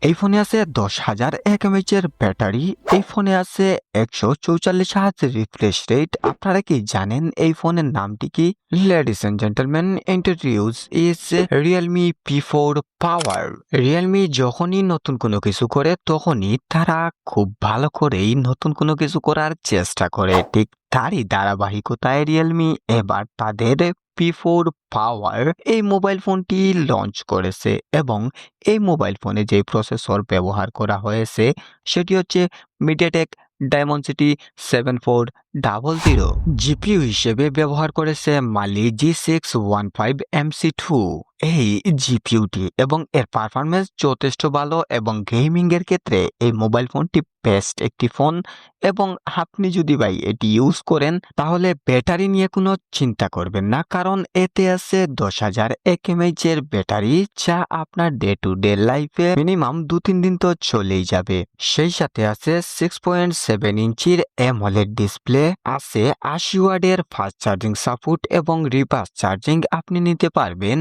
এই ফোনে আছে 10,000 mAh এর ব্যাটারি। এই ফোনে আছে 144 হার্জ রিফ্রেশ রেট। আপনারা কি জানেন এই ফোনের নামটি কি? Ladies and gentleman, introduce is Realme P4 power. Realme যখনই নতুন কোনো কিছু করে তখনই তারা খুব ভালো করেই নতুন কোনো কিছু করার চেষ্টা করে। ঠিক তারই ধারাবাহিকতায় রিয়েলমি এবার তাদের P4 পাওয়ার এই মোবাইল ফোনটি লঞ্চ করেছে এবং এই মোবাইল ফোনে যে প্রসেসর ব্যবহার করা হয়েছে সেটি হচ্ছে মিডিয়াটেক ডায়মন্ডসিটি 7400। জিপিইউ হিসেবে ব্যবহার করেছে মালি G615MC2 এই জিপিইউটি এবং এর পারফরমেন্স যথেষ্ট ভালো এবং গেমিং এর ক্ষেত্রে এই মোবাইল ফোনটি বেস্ট একটি ফোন। এবং আপনি যদি ভাই এটি ইউজ করেন তাহলে ব্যাটারি নিয়ে কোনো চিন্তা করবেন না, কারণ এতে আছে 10,000 mAh এর ব্যাটারি, যা আপনার ডে টু ডে লাইফে মিনিমাম 2-3 দিন তো চলেই যাবে। সেই সাথে আছে 6.7 ইঞ্চির AMOLED ডিসপ্লে, আছে 80 ওয়াটের ফাস্ট চার্জিং সাপোর্ট এবং রিভার্স চার্জিং আপনি নিতে পারবেন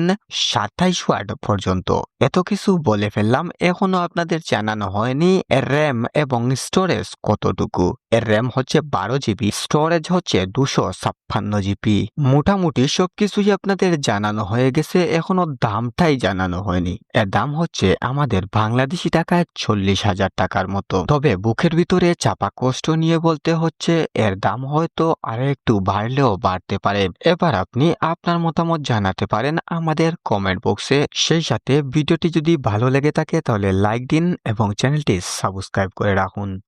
27 ওয়াট পর্যন্ত। এত কিছু বলে ফেললাম, এখনো আপনাদের জানানো হয়নি এর র্যাম এবং স্টোরেজ কতটুকু। এর র্যাম হচ্ছে 12 GB, স্টোরেজ হচ্ছে 256 GB। মোটামুটি সবকিছুই আপনাদের জানানো হয়ে গেছে, এখনো দামটাই জানানো হয়নি। এর দাম হচ্ছে আমাদের বাংলাদেশি টাকায় 40,000 টাকার মতো। তবে বুকের ভিতরে চাপা কষ্ট নিয়ে বলতে হচ্ছে এর দাম হয়তো আরো একটু বাড়লেও বাড়তে পারে। এবার আপনি আপনার মতামত জানাতে পারেন আমাদের কমেন্ট বক্সে। সেই সাথে ভিডিওটি যদি ভালো লেগে থাকে তাহলে লাইক দিন এবং চ্যানেলটি সাবস্ক্রাইব করে রাখুন।